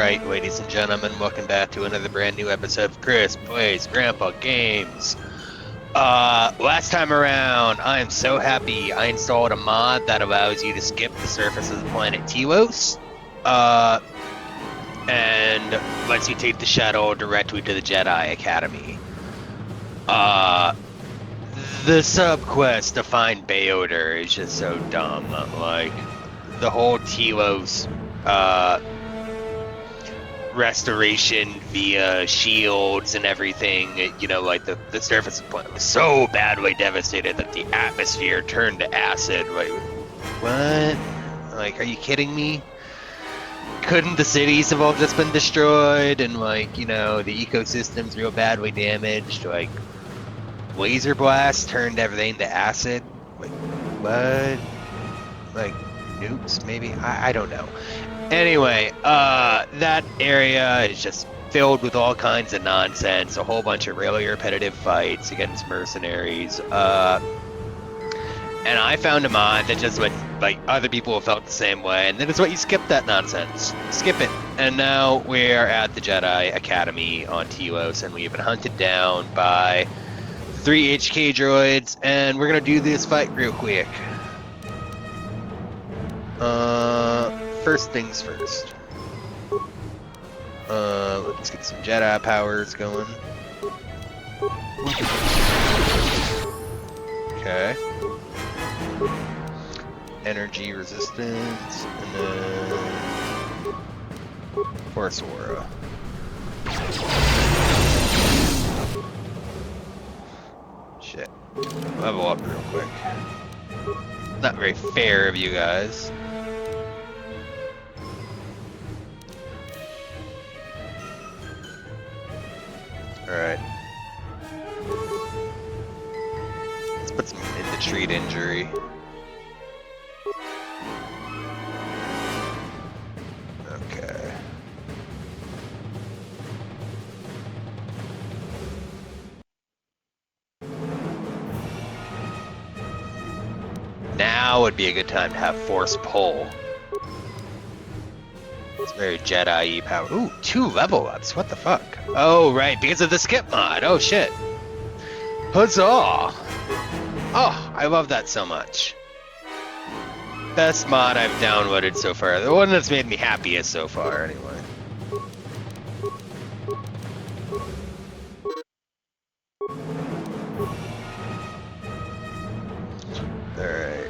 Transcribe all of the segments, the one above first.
Right, ladies and gentlemen, welcome back to another brand new episode of Chris Plays Grandpa Games. Last time around, I am so happy I installed a mod that allows you to skip the surface of the planet Telos, and lets you take the shuttle directly to the Jedi Academy. The sub-quest to find Bayoder is just so dumb. Like, the whole Telos, restoration via shields and everything, you know, like the surface of the planet was so badly devastated that the atmosphere turned to acid. Like, what? Like, are you kidding me? Couldn't the cities have all just been destroyed and, like, you know, the ecosystem's real badly damaged? Like, laser blast turned everything to acid? Like, what? Like, nukes, maybe? I don't know. Anyway, that area is just filled with all kinds of nonsense, a whole bunch of really repetitive fights against mercenaries, and I found a mod that just went, like, other people have felt the same way, and that is what you skip that nonsense. Skip it. And now we're at the Jedi Academy on Telos, and we have been hunted down by 3 HK droids, and we're gonna do this fight real quick. First things first. Let's get some Jedi powers going. Okay. Energy resistance, and then Force Aura. Shit. Level up real quick. Not very fair of you guys. Alright. Let's put some in to treat injury. Okay. Now would be a good time to have Force Pull. It's very Jedi-y power. Ooh, 2 level ups. What the fuck? Oh, right, because of the skip mod. Oh, shit. Huzzah! Oh, I love that so much. Best mod I've downloaded so far. The one that's made me happiest so far, anyway. Alright.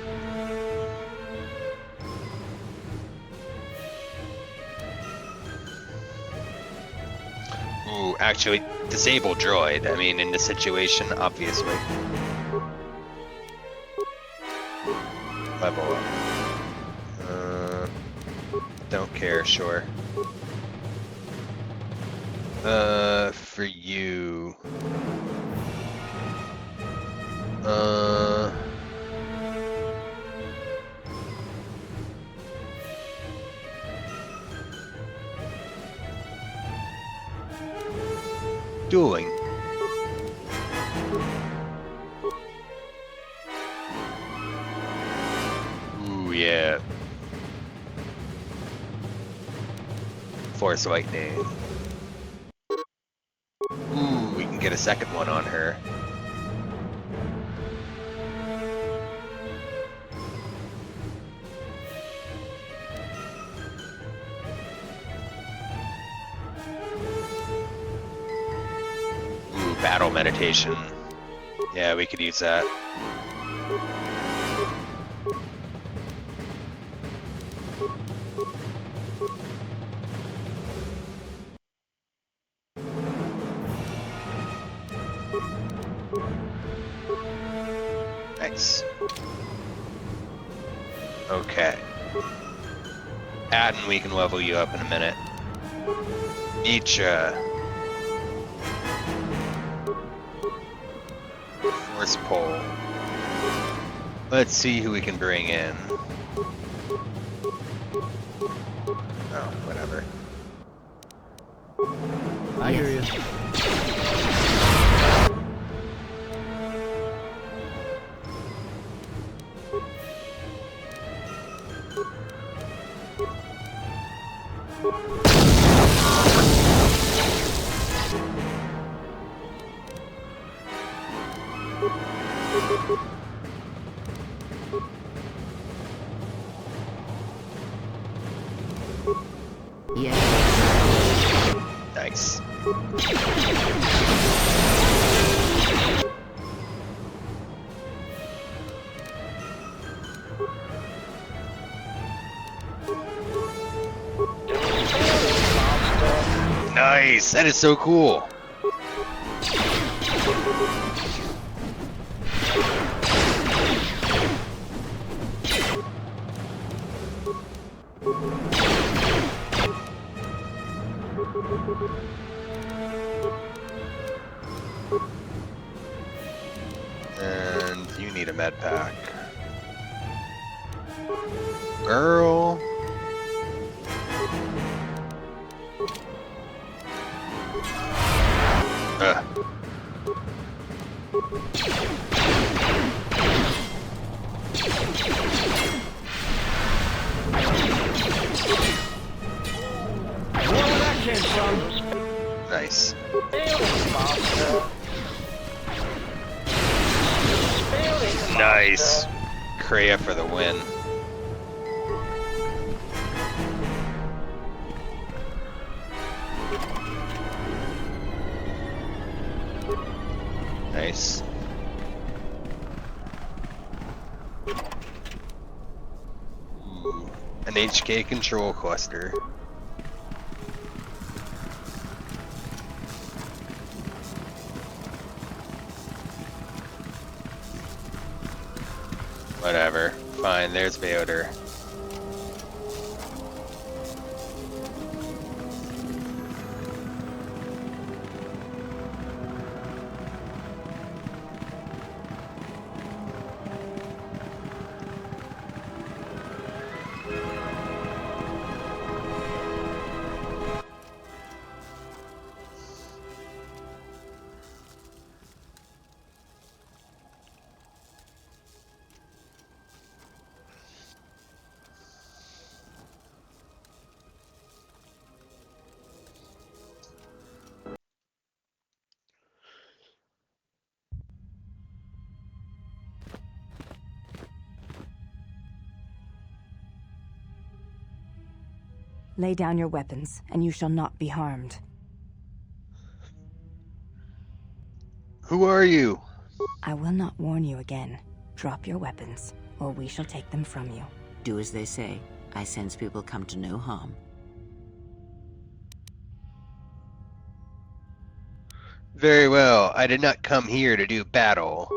Ooh, actually, disable droid. I mean, in this situation, obviously. Level up. Don't care, sure. For you. Dueling. Ooh, yeah. Force Lightning. Ooh, we can get a second one on her. Ooh, battle meditation. Yeah, we could use that. Nice. Okay. Atten, we can level you up in a minute. Nietzsche. Force Pull. Let's see who we can bring in. Oh, whatever. I hear you. Nice. Nice! That is so cool! And you need a med pack. Girl. Where that came from? Nice. Nice. Kreia for the win. Nice. An HK control cluster. Whatever. Fine, there's Vader. Lay down your weapons, and you shall not be harmed. Who are you? I will not warn you again. Drop your weapons, or we shall take them from you. Do as they say. I sense people come to no harm. Very well. I did not come here to do battle.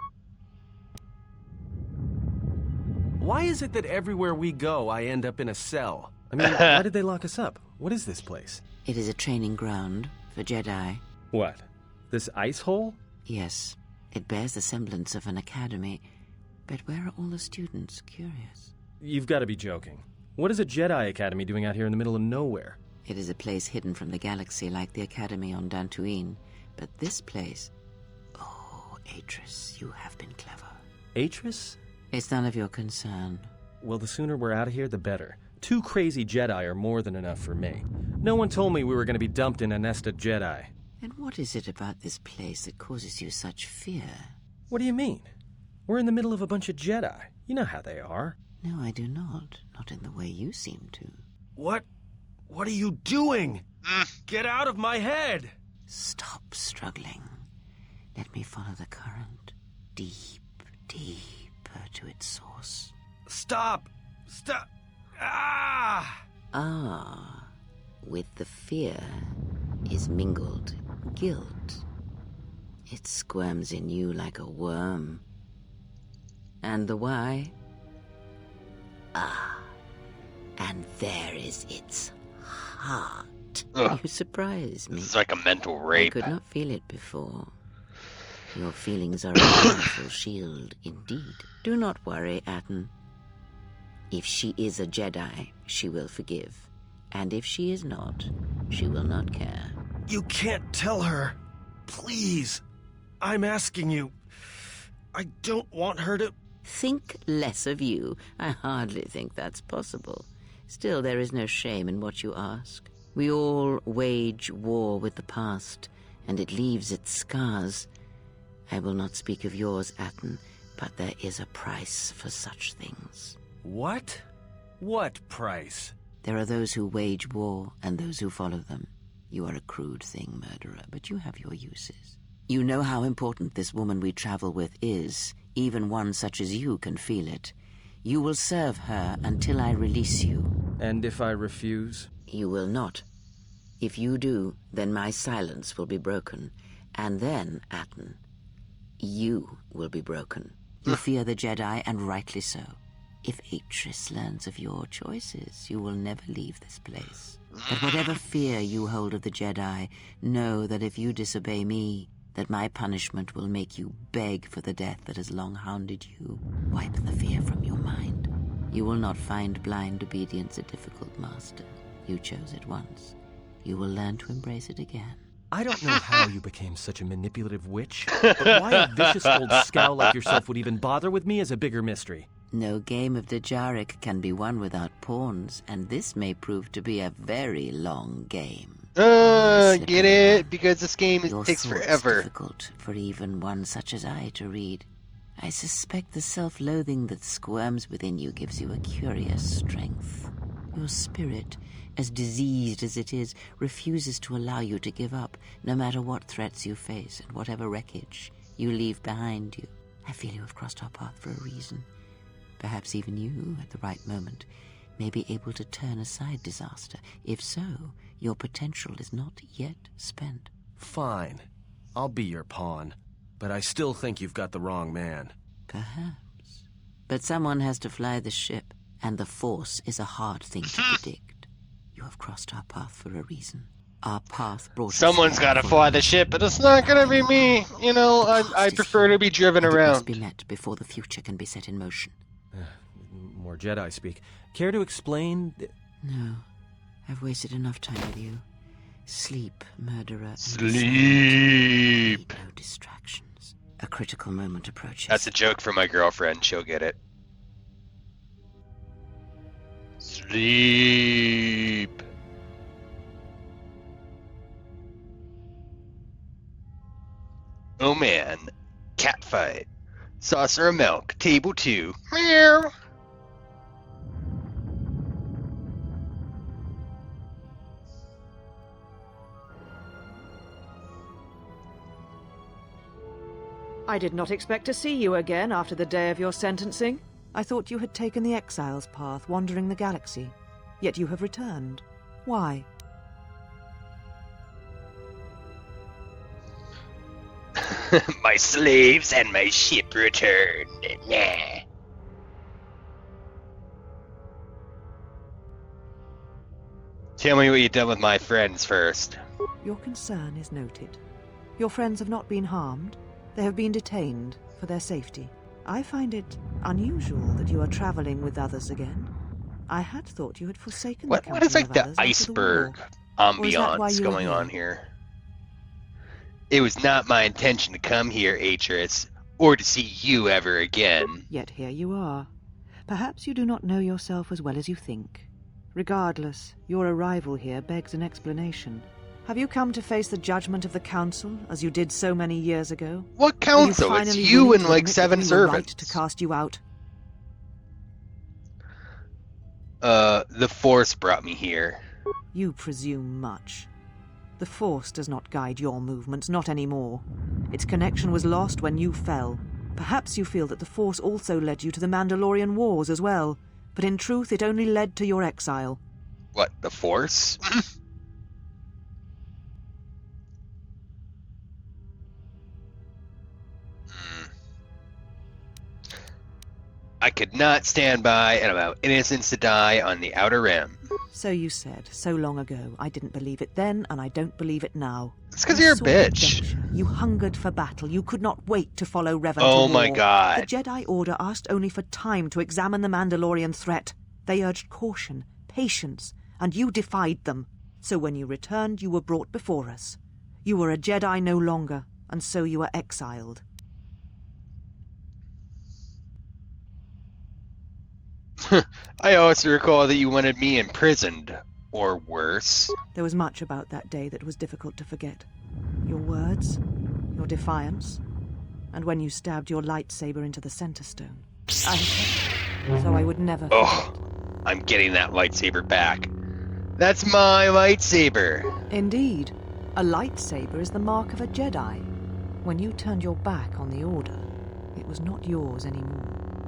Why is it that everywhere we go, I end up in a cell? I mean, why did they lock us up? What is this place? It is a training ground for Jedi. What? This ice hole? Yes, it bears the semblance of an academy. But where are all the students? Curious. You've got to be joking. What is a Jedi Academy doing out here in the middle of nowhere? It is a place hidden from the galaxy like the academy on Dantooine. But this place... Oh, Atris, you have been clever. Atris? It's none of your concern. Well, the sooner we're out of here, the better. 2 crazy Jedi are more than enough for me. No one told me we were going to be dumped in a nest of Jedi. And what is it about this place that causes you such fear? What do you mean? We're in the middle of a bunch of Jedi. You know how they are. No, I do not. Not in the way you seem to. What? What are you doing? Get out of my head! Stop struggling. Let me follow the current. Deep, deeper to its source. Stop! Stop! Ah! Ah, with the fear is mingled guilt. It squirms in you like a worm. And the why? Ah, and there is its heart. Ugh. You surprise me. This is like a mental rape. I could not feel it before. Your feelings are a powerful shield indeed. Do not worry, Atten. If she is a Jedi, she will forgive. And if she is not, she will not care. You can't tell her. Please. I'm asking you. I don't want her to... Think less of you. I hardly think that's possible. Still, there is no shame in what you ask. We all wage war with the past, and it leaves its scars. I will not speak of yours, Atten, but there is a price for such things. What? What price? There are those who wage war and those who follow them. You are a crude thing, murderer, but you have your uses. You know how important this woman we travel with is. Even one such as you can feel it. You will serve her until I release you. And if I refuse? You will not. If you do, then my silence will be broken. And then, Atten, you will be broken. You fear the Jedi, and rightly so. If Atris learns of your choices, you will never leave this place. But whatever fear you hold of the Jedi, know that if you disobey me, that my punishment will make you beg for the death that has long hounded you. Wipe the fear from your mind. You will not find blind obedience a difficult master. You chose it once. You will learn to embrace it again. I don't know how you became such a manipulative witch, but why a vicious old scowl like yourself would even bother with me is a bigger mystery. No game of Djarik can be won without pawns, and this may prove to be a very long game. Get it? Because this game takes Your forever. thoughts difficult for even one such as I to read. I suspect the self-loathing that squirms within you gives you a curious strength. Your spirit, as diseased as it is, refuses to allow you to give up, no matter what threats you face and whatever wreckage you leave behind you. I feel you have crossed our path for a reason. Perhaps even you, at the right moment, may be able to turn aside disaster. If so, your potential is not yet spent. Fine. I'll be your pawn. But I still think you've got the wrong man. Perhaps. But someone has to fly the ship, and the Force is a hard thing to predict. You have crossed our path for a reason. Our path brought us Someone's here got to for fly a the reason. ship, but it's not gonna be me. You know, I prefer to be driven And it must around. be met before the future can be set in motion. More Jedi speak. Care to explain? No, I've wasted enough time with you. Sleep, murderer. and Sleep. No distractions. A critical moment approaches. That's a joke for my girlfriend. She'll get it. Sleep. Oh man. Cat fight. Saucer of milk. Table 2. Meow. I did not expect to see you again after the day of your sentencing. I thought you had taken the exile's path, wandering the galaxy. Yet you have returned. Why? My slaves and my ship returned. Nah. Tell me what you've done with my friends first. Your concern is noted. Your friends have not been harmed. They have been detained for their safety. I find it unusual that you are traveling with others again. I had thought you had forsaken the What is company like of the others after iceberg war. Or is that why ambiance you are going here? on here? It was not my intention to come here, Atris, or to see you ever again. Yet here you are. Perhaps you do not know yourself as well as you think. Regardless, your arrival here begs an explanation. Have you come to face the judgment of the Council, as you did so many years ago? What Are you council? It's finally you willing and to like admit that 7 we were right servants. to cast you out? The Force brought me here. You presume much. The Force does not guide your movements, not anymore. Its connection was lost when you fell. Perhaps you feel that the Force also led you to the Mandalorian Wars as well, but in truth it only led to your exile. What, the Force? I could not stand by and allow innocents to die on the Outer Rim. So you said, so long ago. I didn't believe it then, and I don't believe it now. It's 'cause You you're a sought bitch. adventure. You hungered for battle. You could not wait to follow Revan Oh to my war. God. The Jedi Order asked only for time to examine the Mandalorian threat. They urged caution, patience, and you defied them. So when you returned, you were brought before us. You were a Jedi no longer, and so you were exiled. I also recall that you wanted me imprisoned, or worse. There was much about that day that was difficult to forget. Your words, your defiance, and when you stabbed your lightsaber into the center stone. I had kept it, so I would never forget. Oh, I'm getting that lightsaber back. That's my lightsaber. Indeed. A lightsaber is the mark of a Jedi. When you turned your back on the Order, it was not yours anymore.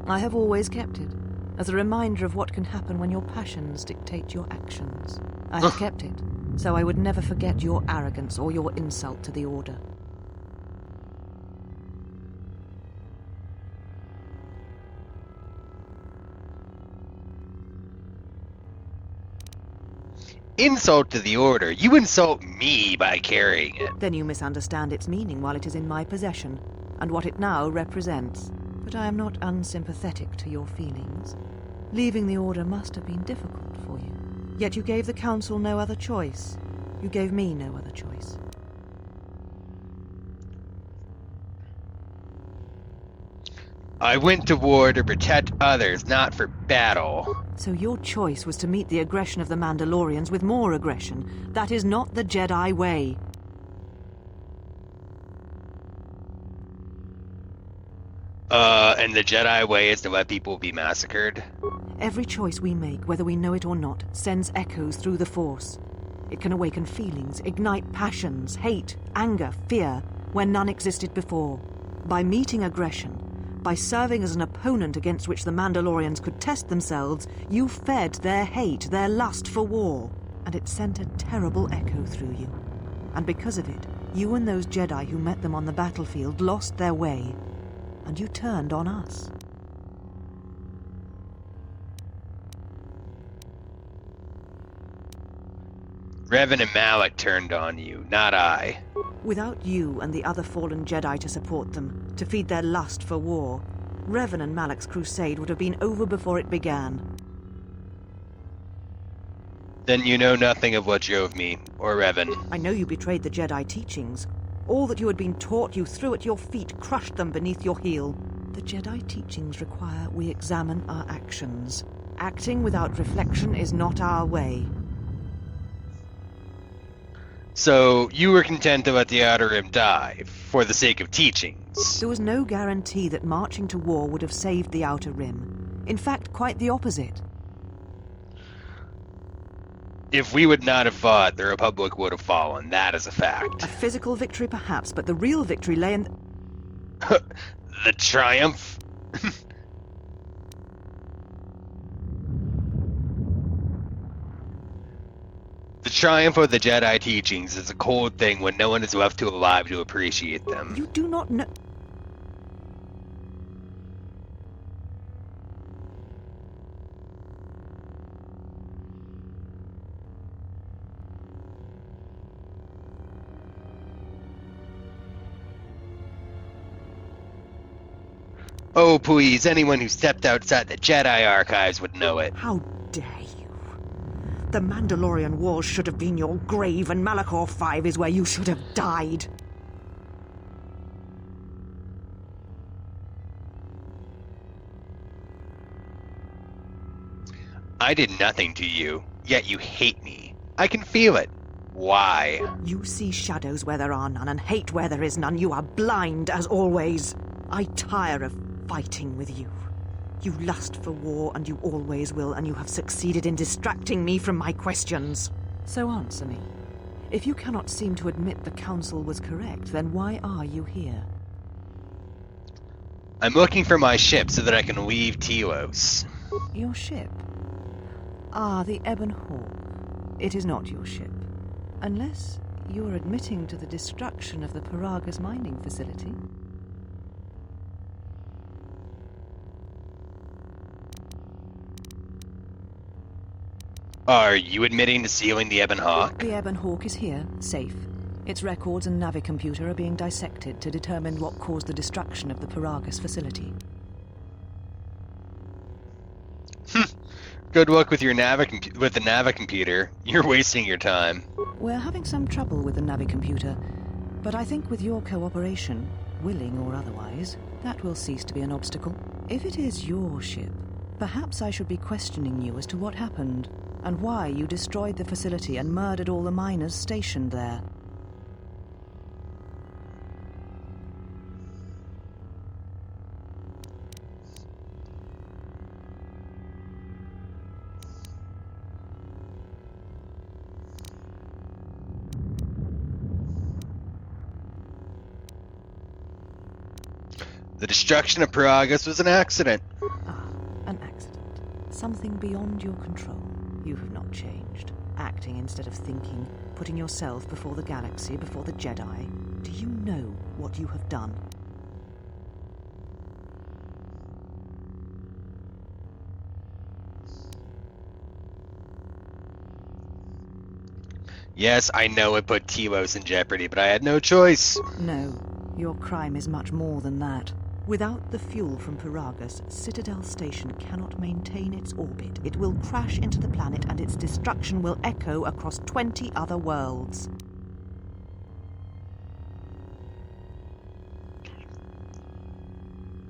I have always kept it, as a reminder of what can happen when your passions dictate your actions. I have kept it, so I would never forget your arrogance or your insult to the Order. Insult to the Order. You insult me by carrying it. Then you misunderstand its meaning while it is in my possession, and what it now represents. But I am not unsympathetic to your feelings. Leaving the Order must have been difficult for you. Yet you gave the Council no other choice. You gave me no other choice. I went to war to protect others, not for battle. So your choice was to meet the aggression of the Mandalorians with more aggression. That is not the Jedi way. And the Jedi way is to let people be massacred? Every choice we make, whether we know it or not, sends echoes through the Force. It can awaken feelings, ignite passions, hate, anger, fear, where none existed before. By meeting aggression, by serving as an opponent against which the Mandalorians could test themselves, you fed their hate, their lust for war, and it sent a terrible echo through you. And because of it, you and those Jedi who met them on the battlefield lost their way, and you turned on us. Revan and Malak turned on you, not I. Without you and the other fallen Jedi to support them, to feed their lust for war, Revan and Malak's crusade would have been over before it began. Then you know nothing of what drove me, or Revan. I know you betrayed the Jedi teachings. All that you had been taught you threw at your feet, crushed them beneath your heel. The Jedi teachings require we examine our actions. Acting without reflection is not our way. So, you were content to let the Outer Rim die, for the sake of teachings. There was no guarantee that marching to war would have saved the Outer Rim. In fact, quite the opposite. If we would not have fought, the Republic would have fallen. That is a fact. A physical victory perhaps, but the real victory lay in... The triumph? The triumph of the Jedi teachings is a cold thing when no one is left alive to appreciate them. You do not know... Oh, please, anyone who stepped outside the Jedi archives would know it. How dare you? The Mandalorian Wars should have been your grave, and Malachor 5 is where you should have died. I did nothing to you, yet you hate me. I can feel it. Why? You see shadows where there are none, and hate where there is none. You are blind, as always. I tire of fighting with you. You lust for war, and you always will, and you have succeeded in distracting me from my questions. So answer me. If you cannot seem to admit the Council was correct, then why are you here? I'm looking for my ship so that I can leave Telos. Your ship? Ah, the Ebon Hawk. It is not your ship. Unless you are admitting to the destruction of the Paragas mining facility. Are you admitting to sealing the Ebon Hawk? The Ebon Hawk is here, safe. Its records and navicomputer are being dissected to determine what caused the destruction of the Paragas facility. Good luck with your the navicomputer. You're wasting your time. We're having some trouble with the navicomputer, but I think with your cooperation, willing or otherwise, that will cease to be an obstacle. If it is your ship, perhaps I should be questioning you as to what happened, and why you destroyed the facility and murdered all the miners stationed there. The destruction of Peragus was an accident. Ah, an accident. Something beyond your control. You have not changed. Acting instead of thinking, putting yourself before the galaxy, before the Jedi. Do you know what you have done? Yes, I know it put Telos in jeopardy, but I had no choice. No, your crime is much more than that. Without the fuel from Peragus, Citadel Station cannot maintain its orbit. It will crash into the planet and its destruction will echo across 20 other worlds.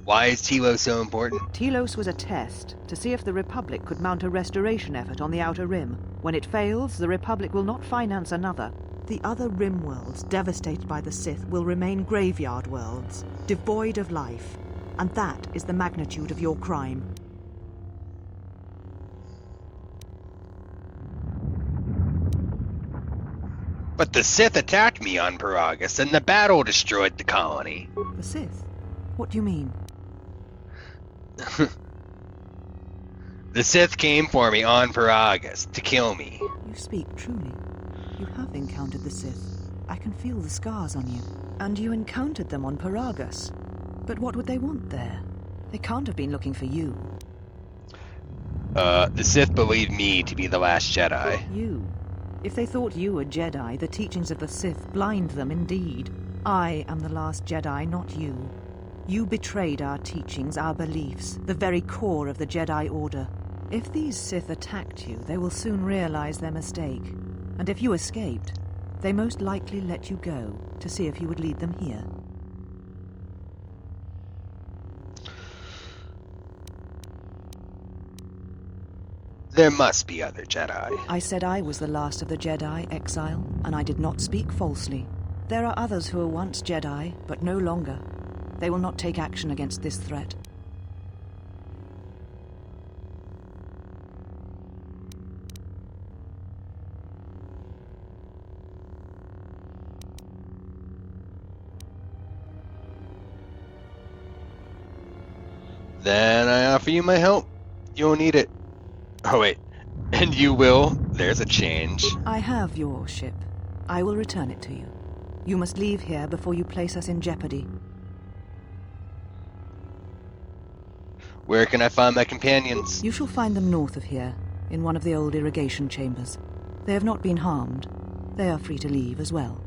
Why is Telos so important? Telos was a test to see if the Republic could mount a restoration effort on the Outer Rim. When it fails, the Republic will not finance another. The other Rim worlds, devastated by the Sith, will remain graveyard worlds, devoid of life. And that is the magnitude of your crime. But the Sith attacked me on Peragus, and the battle destroyed the colony. The Sith? What do you mean? The Sith came for me on Peragus to kill me. You speak truly. You have encountered the Sith. I can feel the scars on you. And you encountered them on Peragus. But what would they want there? They can't have been looking for you. The Sith believed me to be the last Jedi. You. If they thought you were Jedi, the teachings of the Sith blind them indeed. I am the last Jedi, not you. You betrayed our teachings, our beliefs, the very core of the Jedi Order. If these Sith attacked you, they will soon realize their mistake. And if you escaped, they most likely let you go to see if you would lead them here. There must be other Jedi. I said I was the last of the Jedi, Exile, and I did not speak falsely. There are others who were once Jedi, but no longer. They will not take action against this threat. Then I offer you my help. You'll need it. Oh wait, and you will? There's a change. I have your ship. I will return it to you. You must leave here before you place us in jeopardy. Where can I find my companions? You shall find them north of here, in one of the old irrigation chambers. They have not been harmed. They are free to leave as well.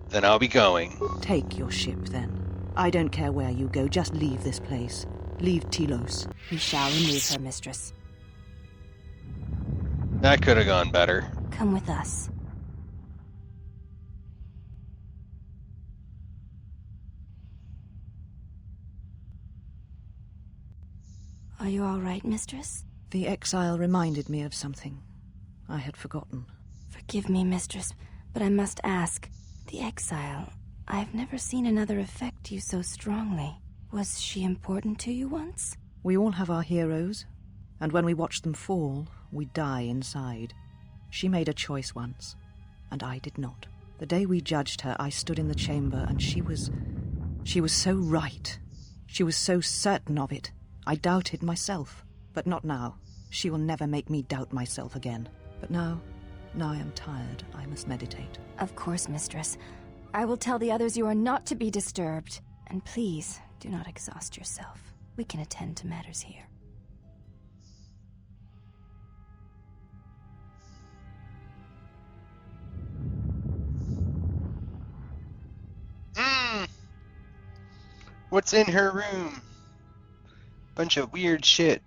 Then I'll be going. Take your ship, then. I don't care where you go, just leave this place. Leave Telos. We shall remove her, mistress. That could have gone better. Come with us. Are you all right, mistress? The exile reminded me of something I had forgotten. Forgive me, mistress, but I must ask. The exile, I've never seen another affect you so strongly. Was she important to you once? We all have our heroes, and when we watch them fall, we die inside. She made a choice once, and I did not. The day we judged her, I stood in the chamber, and she was so right. She was so certain of it. I doubted myself, but not now. She will never make me doubt myself again. But now I am tired. I must meditate. Of course, mistress. I will tell the others you are not to be disturbed. And please, do not exhaust yourself. We can attend to matters here. What's in her room? Bunch of weird shit.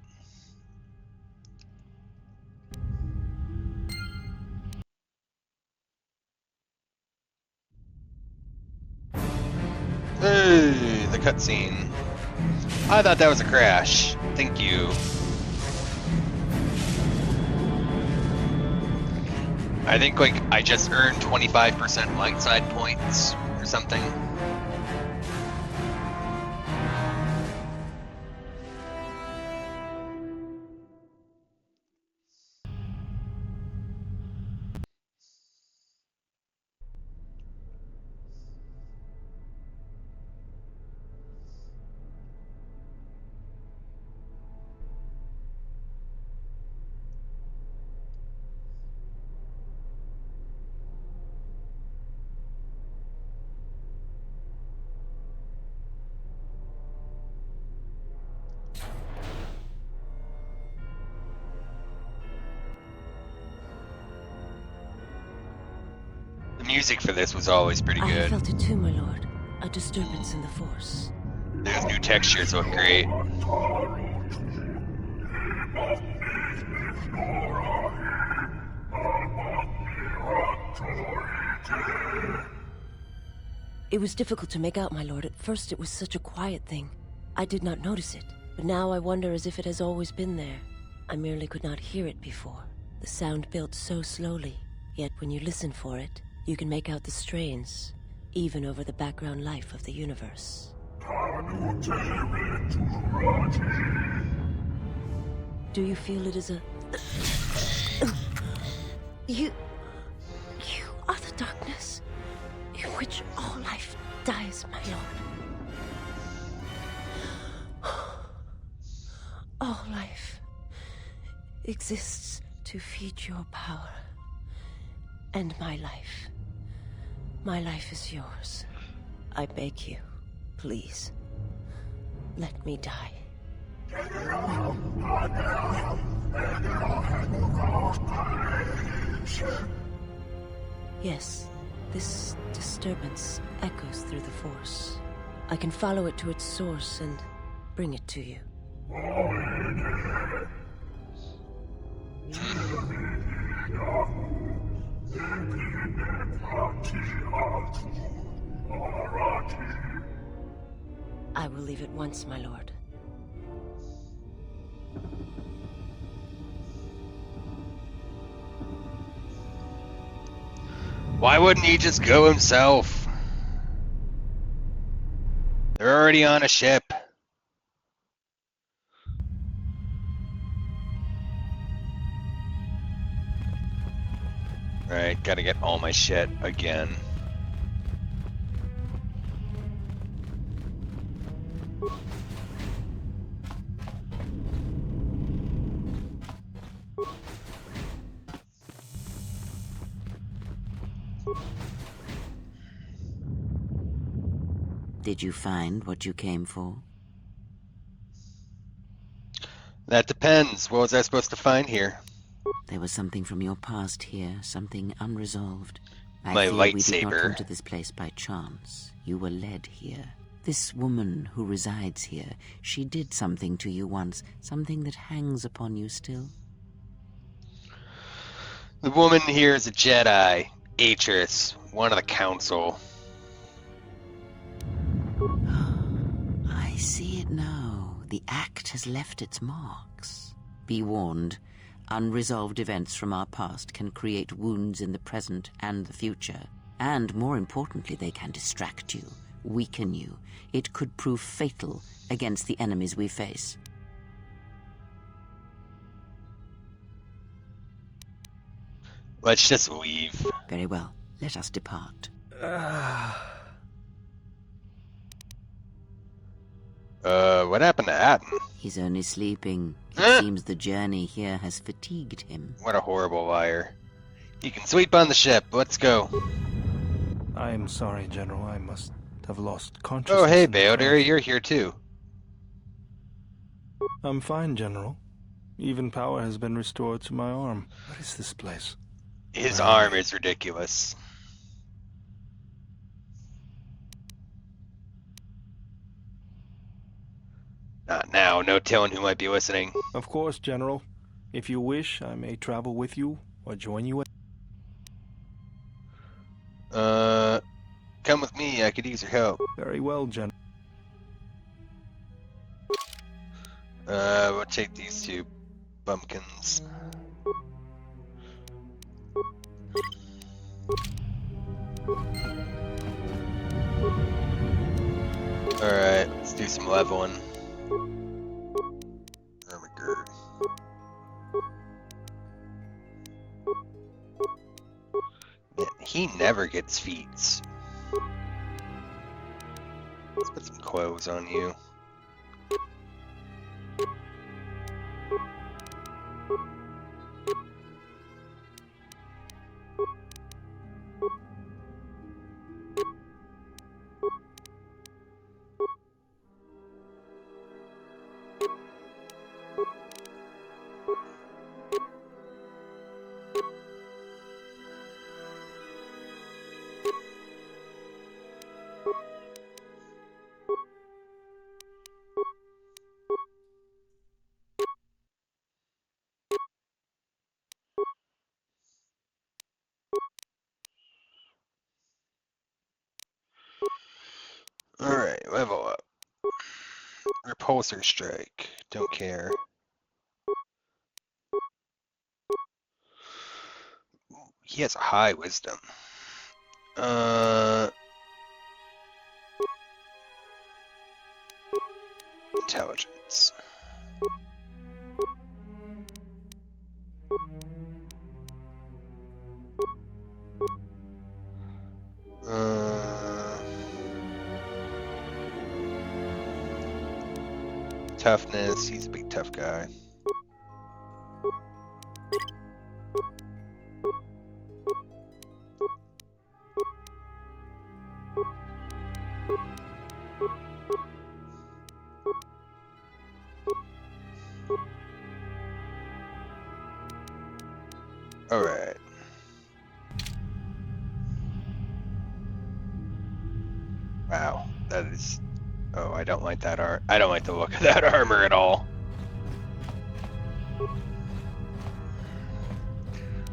Hey, the cutscene. I thought that was a crash. Thank you. I think like I just earned 25% light side points or something. music for this was always pretty I good. felt it too, my lord. A disturbance in the Force. Those new textures look great. It was difficult to make out, my lord. At first it was such a quiet thing. I did not notice it, but now I wonder as if it has always been there. I merely could not hear it before. The sound built so slowly, yet when you listen for it, you can make out the strains, even over the background life of the universe. Do you feel it is a... You are the darkness in which all life dies, my lord. All life exists to feed your power. And my life is yours. I beg you, please, let me die. Yes, this disturbance echoes through the Force. I can follow it to its source and bring it to you. I will leave at once, my lord. Why wouldn't he just go himself? They're already on a ship. Alright, gotta get all my shit again. Did you find what you came for? That depends. What was I supposed to find here? There was something from your past here, something unresolved. My I fear we did not lightsaber. come to this place by chance. You were led here. This woman who resides here, she did something to you once, something that hangs upon you still. The woman here is a Jedi. Atris, one of the Council. I see it now. The act has left its marks. Be warned, unresolved events from our past can create wounds in the present and the future. And more importantly, they can distract you, weaken you. It could prove fatal against the enemies we face. Let's just leave. Very well. Let us depart. What happened to Atten? He's only sleeping. It Huh? seems the journey here has fatigued him. What a horrible liar. You can sweep on the ship. Let's go. I am sorry, General. I must have lost consciousness. Oh, hey, in the Bayodir, crash. you're here too. I'm fine, General. Even power has been restored to my arm. What is this place? His Where are arm we? is ridiculous. Not now, no telling who might be listening. Of course, General. If you wish, I may travel with you or join you. Come with me, I could use your help. Very well, General. We'll take these two bumpkins. Alright, let's do some leveling. Ermagerd. Man, he never gets feats. Let's put some clothes on you. Alright, level up. Repulsor strike. Don't care. He has a high wisdom. Intelligence. Toughness. He's a big tough guy. Alright. Wow, that is... Oh, I don't like that I don't like the look of that armor at all.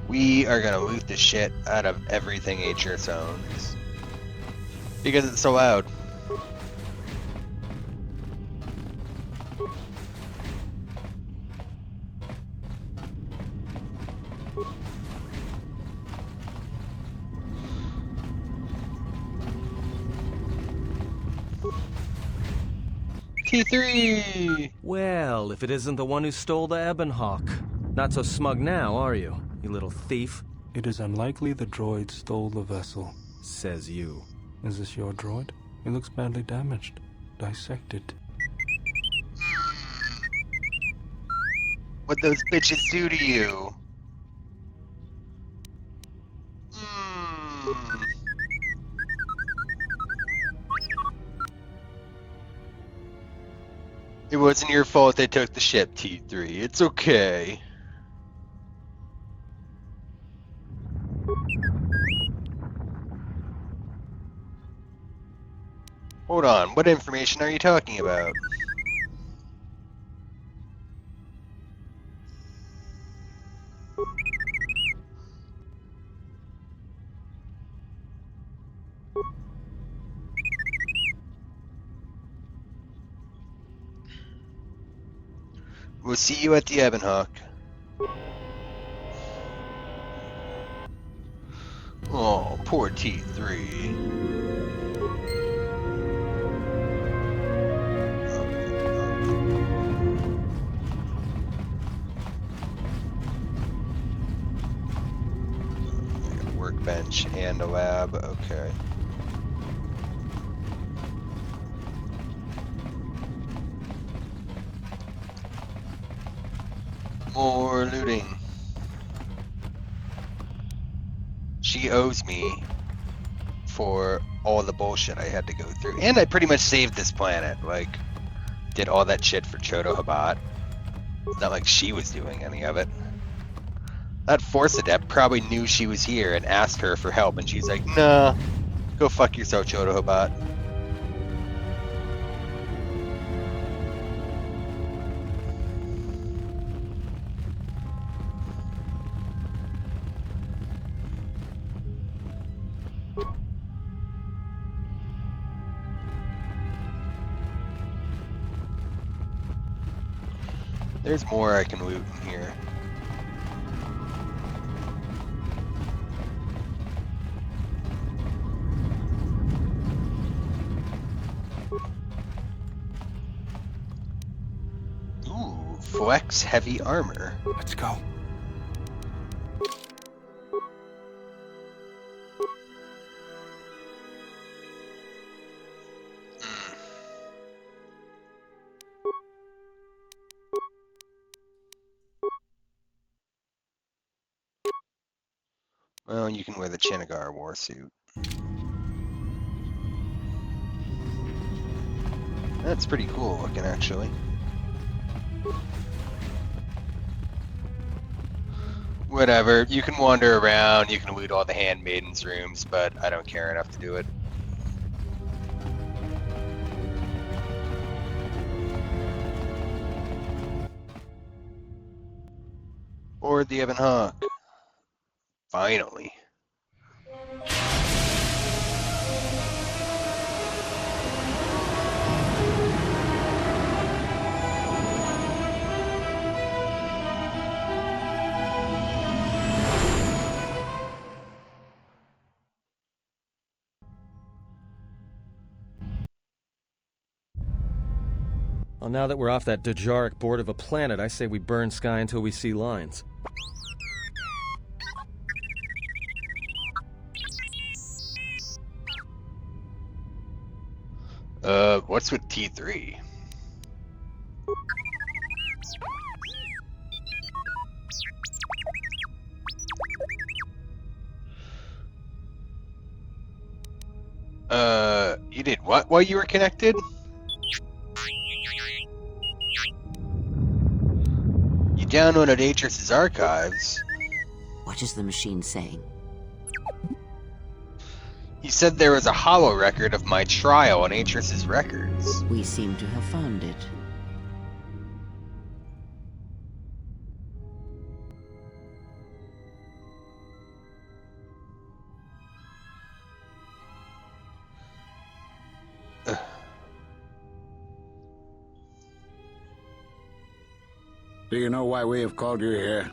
We are gonna loot the shit out of everything HS owns. Because it's so loud. T3! Well, if it isn't the one who stole the Ebonhawk. Not so smug now, are you, you little thief? It is unlikely the droid stole the vessel. Says you. Is this your droid? It looks badly damaged. Dissect it. What those bitches do to you? It wasn't your fault they took the ship, T3. It's okay. Hold on, what information are you talking about? We'll see you at the Ebonhawk. Oh, poor T3. Workbench and a lab, okay. More looting. She owes me for all the bullshit I had to go through. And I pretty much saved this planet. Like, did all that shit for Choto Habat. It's not like she was doing any of it. That Force Adept probably knew she was here and asked her for help, and she's like, nah, go fuck yourself, Choto Habat. There's more I can loot in here. Ooh, flex heavy armor. Let's go. Well, you can wear the Chinagar war suit. That's pretty cool looking, actually. Whatever, you can wander around, you can loot all the handmaidens' rooms, but I don't care enough to do it. Board the Ebonhawk. Finally. Well, now that we're off that Dejaric board of a planet, I say we burn sky until we see lines. What's with T3? You did what while you were connected? You downloaded Atris's archives. What is the machine saying? He said there was a hollow record of my trial on Atris's records. We seem to have found it. Do you know why we have called you here?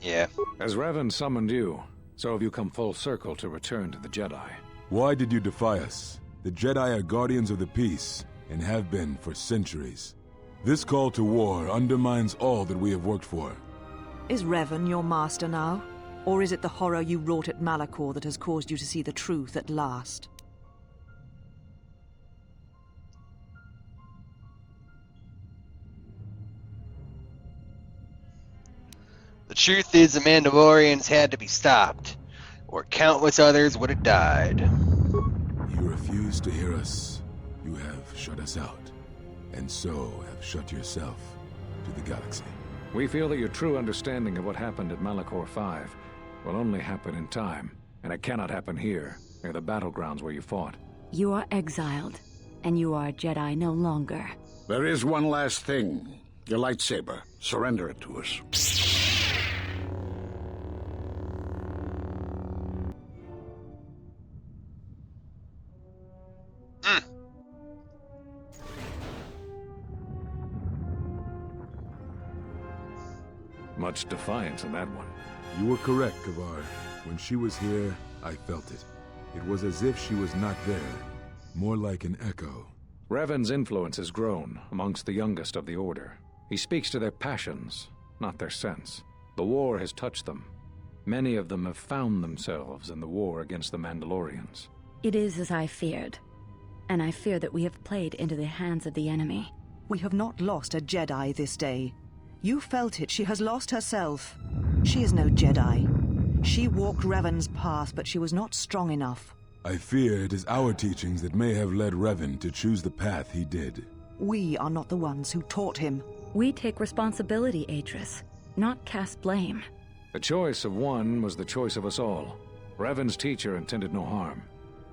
Yeah. As Revan summoned you, so have you come full circle to return to the Jedi. Why did you defy us? The Jedi are guardians of the peace, and have been for centuries. This call to war undermines all that we have worked for. Is Revan your master now? Or is it the horror you wrought at Malachor that has caused you to see the truth at last? The truth is the Mandalorians had to be stopped, or countless others would have died. You refuse to hear us. You have shut us out, and so have shut yourself to the galaxy. We feel that your true understanding of what happened at Malachor 5 will only happen in time, and it cannot happen here, near the battlegrounds where you fought. You are exiled, and you are a Jedi no longer. There is one last thing. Your lightsaber. Surrender it to us. Much defiance in that one. You were correct, Kavar. When she was here, I felt it. It was as if she was not there. More like an echo. Revan's influence has grown amongst the youngest of the Order. He speaks to their passions, not their sense. The war has touched them. Many of them have found themselves in the war against the Mandalorians. It is as I feared, and I fear that we have played into the hands of the enemy. We have not lost a Jedi this day. You felt it. She has lost herself. She is no Jedi. She walked Revan's path, but she was not strong enough. I fear it is our teachings that may have led Revan to choose the path he did. We are not the ones who taught him. We take responsibility, Atris, not cast blame. The choice of one was the choice of us all. Revan's teacher intended no harm,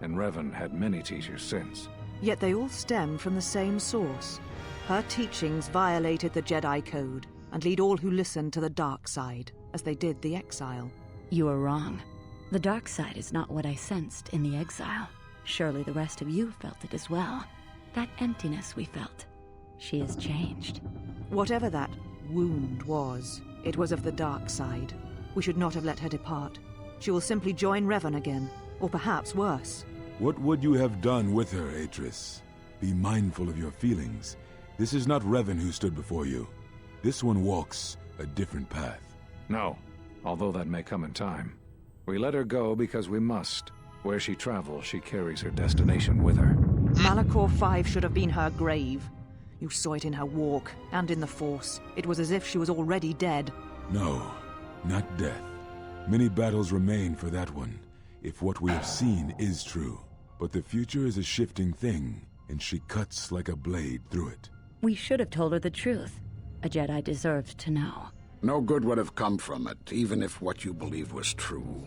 and Revan had many teachers since. Yet they all stem from the same source. Her teachings violated the Jedi Code and lead all who listen to the dark side, as they did the exile. You are wrong. The dark side is not what I sensed in the exile. Surely the rest of you felt it as well. That emptiness we felt. She has changed. Whatever that wound was, it was of the dark side. We should not have let her depart. She will simply join Revan again, or perhaps worse. What would you have done with her, Atris? Be mindful of your feelings. This is not Revan who stood before you. This one walks a different path. No, although that may come in time. We let her go because we must. Where she travels, she carries her destination with her. Malachor 5 should have been her grave. You saw it in her walk, and in the Force. It was as if she was already dead. No, not death. Many battles remain for that one, if what we have seen is true. But the future is a shifting thing, and she cuts like a blade through it. We should have told her the truth. A Jedi deserved to know. No good would have come from it, even if what you believe was true.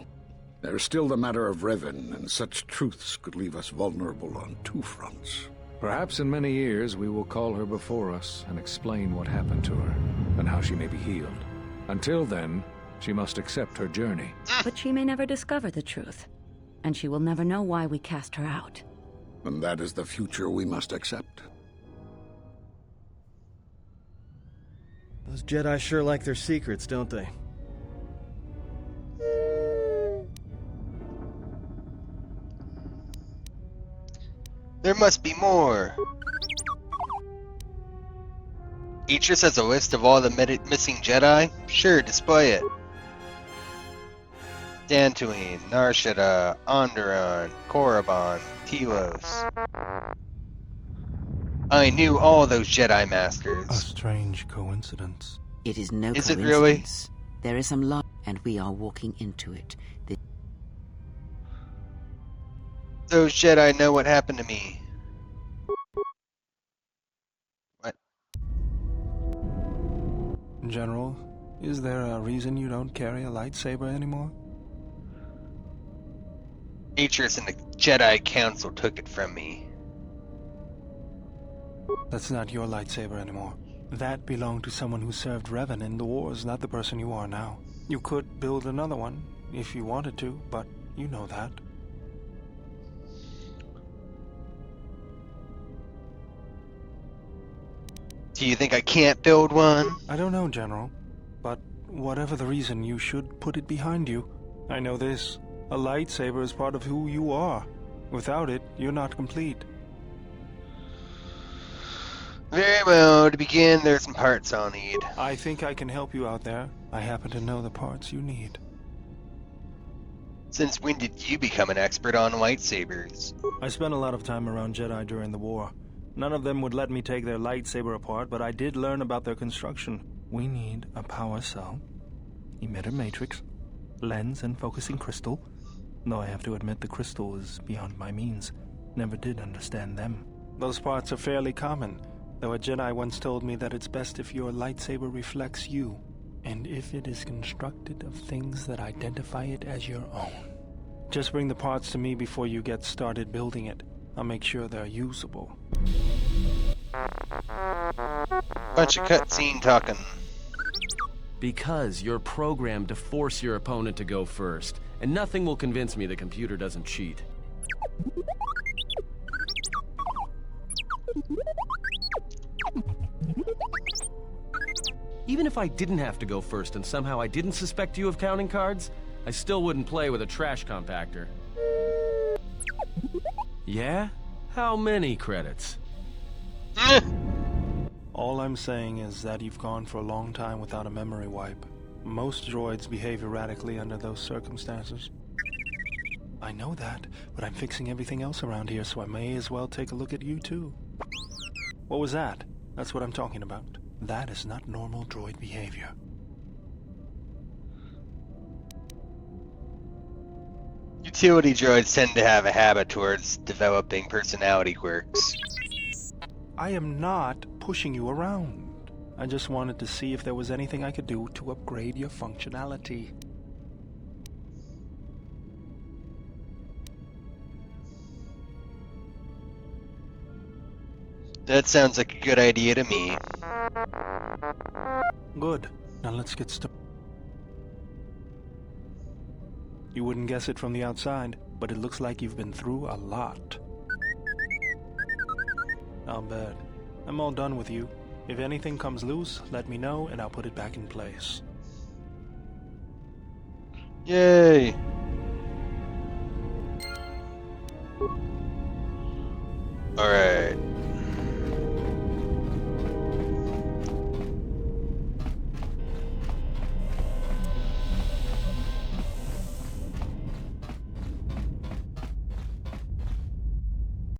There is still the matter of Revan, and such truths could leave us vulnerable on two fronts. Perhaps in many years we will call her before us and explain what happened to her, and how she may be healed. Until then, she must accept her journey. But she may never discover the truth, and she will never know why we cast her out. And that is the future we must accept. Those Jedi sure like their secrets, don't they? There must be more. Each has a list of all the missing Jedi? Sure, display it. Dantooine, Narshada, Onderon, Korriban, Telos. I knew all those Jedi Masters. A strange coincidence. It is no Is it coincidence. really? There is some logic, and we are walking into it. Those Jedi know what happened to me. What? General, is there a reason you don't carry a lightsaber anymore? Atreus and the Jedi Council took it from me. That's not your lightsaber anymore. That belonged to someone who served Revan in the wars, not the person you are now. You could build another one, if you wanted to, but you know that. Do you think I can't build one? I don't know, General, but whatever the reason, you should put it behind you. I know this. A lightsaber is part of who you are. Without it, you're not complete. Very well, to begin, there's some parts I'll need. I think I can help you out there. I happen to know the parts you need. Since when did you become an expert on lightsabers? I spent a lot of time around Jedi during the war. None of them would let me take their lightsaber apart, but I did learn about their construction. We need a power cell, emitter matrix, lens and focusing crystal. Though I have to admit the crystal is beyond my means. Never did understand them. Those parts are fairly common, though a Jedi once told me that it's best if your lightsaber reflects you, and if it is constructed of things that identify it as your own. Just bring the parts to me before you get started building it. I'll make sure they're usable. Bunch of cutscene talking. Because you're programmed to force your opponent to go first, and nothing will convince me the computer doesn't cheat. Even if I didn't have to go first and somehow I didn't suspect you of counting cards, I still wouldn't play with a trash compactor. Yeah? How many credits? All I'm saying is that you've gone for a long time without a memory wipe. Most droids behave erratically under those circumstances. I know that, but I'm fixing everything else around here, so I may as well take a look at you too. What was that? That's what I'm talking about. That is not normal droid behavior. Utility droids tend to have a habit towards developing personality quirks. I am not pushing you around. I just wanted to see if there was anything I could do to upgrade your functionality. That sounds like a good idea to me. Good. Now let's get started. You wouldn't guess it from the outside, but it looks like you've been through a lot. I'll bet. I'm all done with you. If anything comes loose, let me know and I'll put it back in place. Yay!